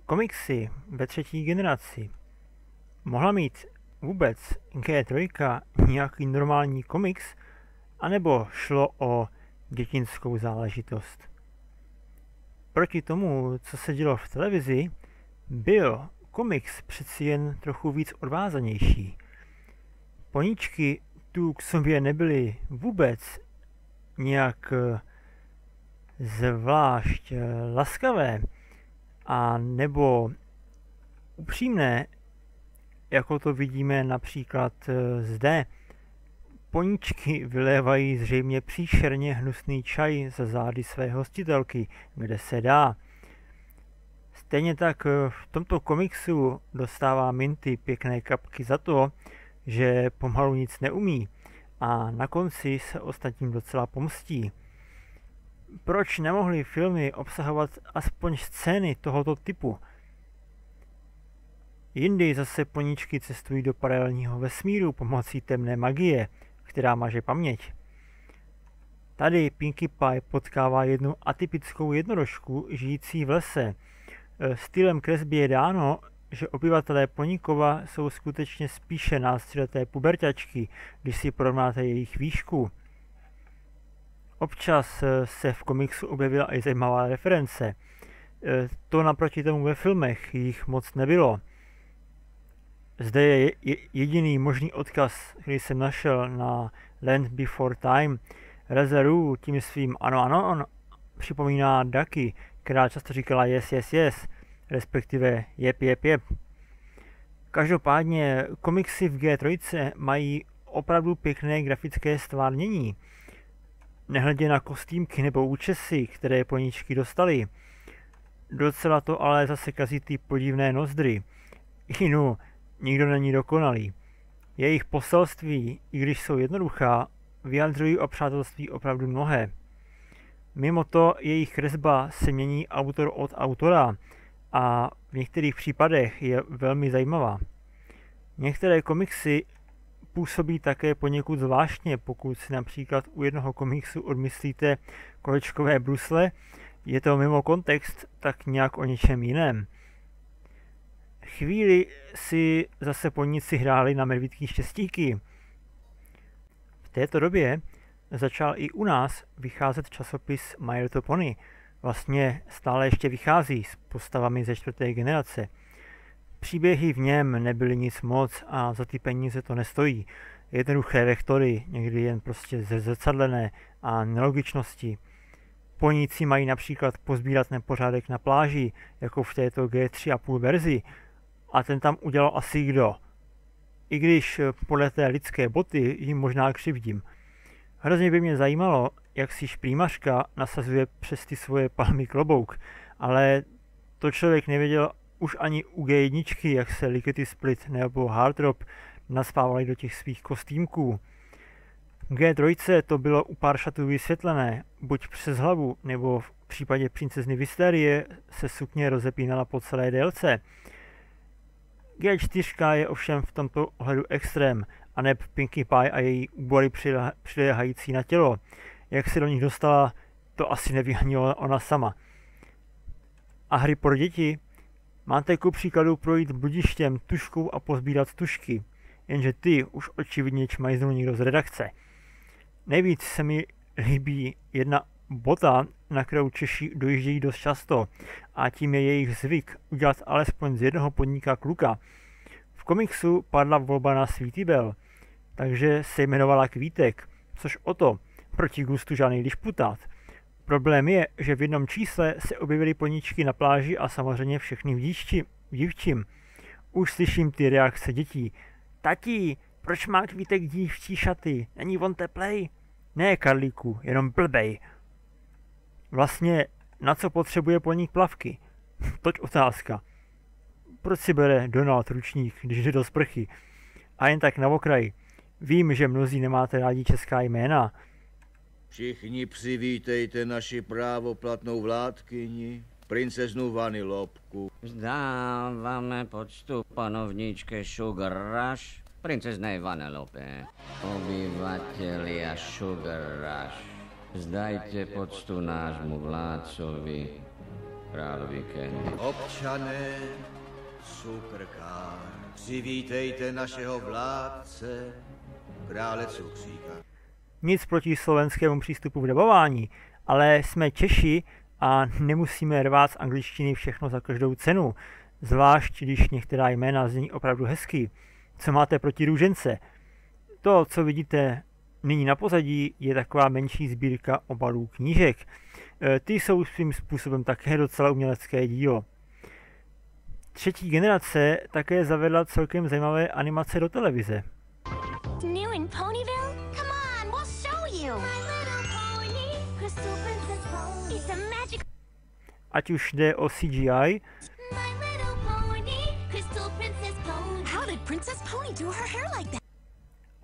Komiksy ve třetí generaci. Mohla mít vůbec G3 nějaký normální komiks, anebo šlo o dětinskou záležitost? Proti tomu, co se dělo v televizi, byl komiks přeci jen trochu víc odvázanější. Poníčky tu k sobě nebyly vůbec nějak zvlášť laskavé a nebo upřímné, jako to vidíme například zde. Poníčky vylévají zřejmě příšerně hnusný čaj za zády své hostitelky, kde se dá. Stejně tak v tomto komiksu dostává Minty pěkné kapky za to, že pomalu nic neumí a na konci se ostatním docela pomstí. Proč nemohly filmy obsahovat aspoň scény tohoto typu? Jindy zase poníčky cestují do paralelního vesmíru pomocí temné magie, která maže paměť. Tady Pinkie Pie potkává jednu atypickou jednorožku žijící v lese. Stylem kresby je dáno, že obyvatelé Poníkova jsou skutečně spíše náctileté puberťačky, když si porovnáte jejich výšku. Občas se v komiksu objevila i zajímavá reference. To naproti tomu ve filmech jich moc nebylo. Zde je jediný možný odkaz, který jsem našel na Land Before Time. Rezeru tím svým ano, on připomíná Ducky, která často říkala yes, respektive jep. Každopádně komiksy v G3 mají opravdu pěkné grafické stvárnění. Nehledě na kostýmky nebo účesy, které poníčky dostaly. Docela to ale zase kazí ty podivné nozdry. Nikdo není dokonalý. Jejich poselství, i když jsou jednoduchá, vyjadřují o přátelství opravdu mnohé. Mimo to jejich kresba se mění autor od autora a v některých případech je velmi zajímavá. Některé komiksy působí také poněkud zvláštně, pokud si například u jednoho komiksu odmyslíte kolečkové brusle, je to mimo kontext, tak nějak o něčem jiném. Chvíli si zase poníci hráli na medvídky štěstíky. V této době začal i u nás vycházet časopis My Little Pony. Vlastně stále ještě vychází s postavami ze 4. generace. Příběhy v něm nebyly nic moc a za ty peníze to nestojí. Jednoduché vektory, někdy jen prostě zrcadlené a nelogičnosti. Poníci mají například pozbírat nepořádek na pláži, jako v této G3,5 verzi, a ten tam udělal asi kdo. I když podle té lidské boty jim možná křivdím. Hrozně by mě zajímalo, jak si šprýmařka nasazuje přes ty svoje palmy klobouk, ale to člověk nevěděl už ani u G1, jak se Lickety Split nebo Hardrop naspávali do těch svých kostýmků. G3 to bylo u pár šatů vysvětlené, buď přes hlavu, nebo v případě princezny Vysterie se sukně rozepínala po celé délce. G4 je ovšem v tomto ohledu extrém, aneb Pinkie Pie a její úbory přiléhající na tělo. Jak se do nich dostala, to asi neví ani ona sama. A hry pro děti? Máte ku příkladu projít bludištěm tuškou a pozbírat tušky, jenže ty už očividně čmajznul někdo z redakce. Nejvíc se mi líbí jedna bota, na kterou Češi dojíždějí dost často, a tím je jejich zvyk udělat alespoň z jednoho podnika kluka. V komiksu padla volba na Sweetie Belle, takže se jmenovala Kvítek, což o to, proti gustu žádný lišputát. Problém je, že v jednom čísle se objevily poníčky na pláži a samozřejmě všechny v dívčím. Už slyším ty reakce dětí. Tati, proč má Kvítek dívčí šaty? Není on teplej? Ne, Karlíku, jenom blbej. Vlastně, na co potřebuje poník plavky? Toť otázka. Proč si bere Donald ručník, když jde do sprchy? A jen tak na okraji. Vím, že mnozí nemáte rádi česká jména. Všichni přivítejte naši právoplatnou vládkyni, princeznu Vanilopku. Vzdáváme poctu panovníčke Sugar Rush, princeznej Vanellope. Obyvatelia Sugar Rush, vzdajte poctu nášmu vládcovi, královi Candy. Občané, cukrkár, přivítejte našeho vládce, krále cukříka. Nic proti slovenskému přístupu v dabování, ale jsme Češi a nemusíme rvát z angličtiny všechno za každou cenu, zvlášť když některá jména zní opravdu hezky. Co máte proti růžence? To, co vidíte nyní na pozadí, je taková menší sbírka obalů knížek. Ty jsou svým způsobem také docela umělecké dílo. Třetí generace také zavedla celkem zajímavé animace do televize. New in Ponyville? Come on, we'll show you. My Little Pony, Crystal Princess Pony. It's a magic. Ať už jde o CGI, My Little Pony, Crystal Princess Pony. How did Princess Pony do her hair like that?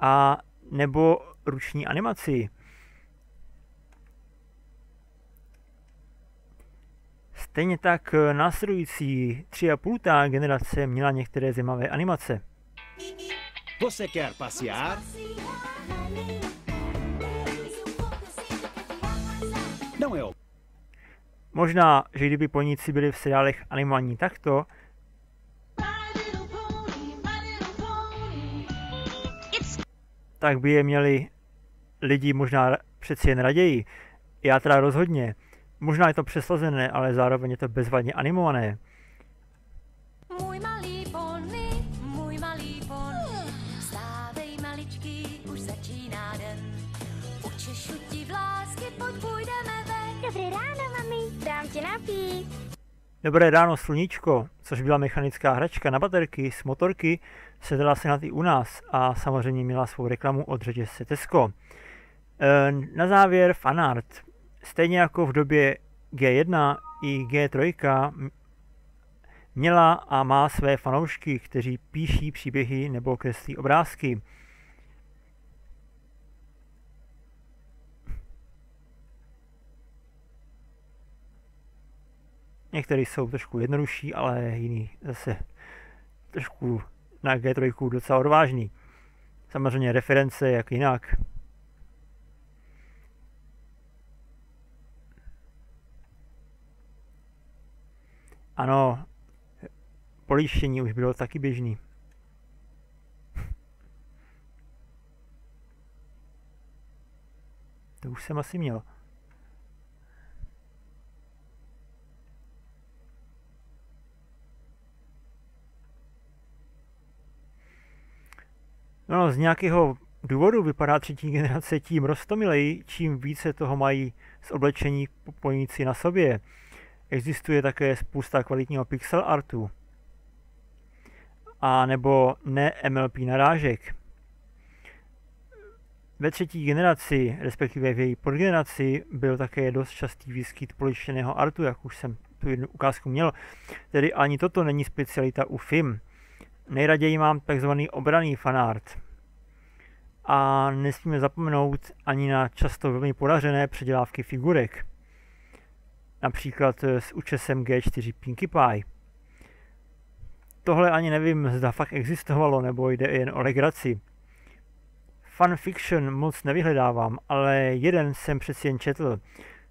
a nebo ruční animaci. Stejně tak následující 3,5 generace měla některé zajímavé animace. Você quer passear? Não é o Možná, že kdyby poníci byli v seriálech animovaní takto, tak by je měli lidi možná přeci jen raději. Já teda rozhodně. Možná je to přeslazené, ale zároveň je to bezvadně animované. Můj malý pony, vstávej maličký, už začíná den. Učešu ti vlásky, pojď půjdeme ven. Dobré ráno, mami. Dám ti napít. Dobré ráno, sluníčko, což byla mechanická hračka na baterky z motorky, se dala sehnat i u nás a samozřejmě měla svou reklamu od řetězce Tesco. Na závěr fanart. Stejně jako v době G1 i G3 měla a má své fanoušky, kteří píší příběhy nebo kreslí obrázky. Některý jsou trošku jednodušší, ale jiný zase trošku na G3 docela odvážný. Samozřejmě reference, jak jinak. Ano, políštění už bylo taky běžný. To už jsem asi měl. No, z nějakého důvodu vypadá třetí generace tím roztomilej, čím více toho mají z oblečení poníci na sobě. Existuje také spousta kvalitního pixel artu. A nebo ne MLP narážek. Ve třetí generaci, respektive v její podgeneraci, byl také dost častý výskyt polištěného artu, jak už jsem tu jednu ukázku měl. Tedy ani toto není specialita u film. Nejraději mám takzvaný obranný fanart. A nesmíme zapomenout ani na často velmi podařené předělávky figurek. Například s účesem G4 Pinkie Pie. Tohle ani nevím, zda fakt existovalo, nebo jde jen o legraci. Fanfiction moc nevyhledávám, ale jeden jsem přeci jen četl.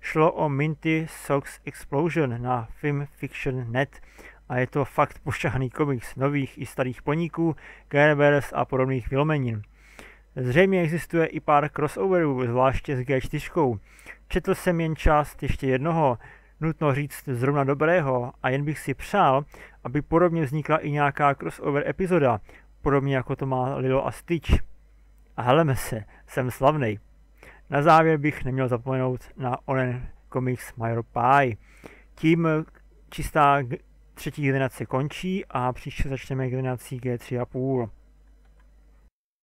Šlo o Minty Socks Explosion na filmfiction.net a je to fakt pošťahaný komiks nových i starých poníků, Care Bears a podobných vylomenin. Zřejmě existuje i pár crossoverů, zvláště s G4. Četl jsem jen část ještě jednoho, nutno říct zrovna dobrého, a jen bych si přál, aby podobně vznikla i nějaká crossover epizoda, podobně jako to má Lilo a Stitch. A heleme se, jsem slavnej. Na závěr bych neměl zapomenout na onen komiks My Hero Pie. Tím čistá třetí generace končí a příště začneme generací G3,5.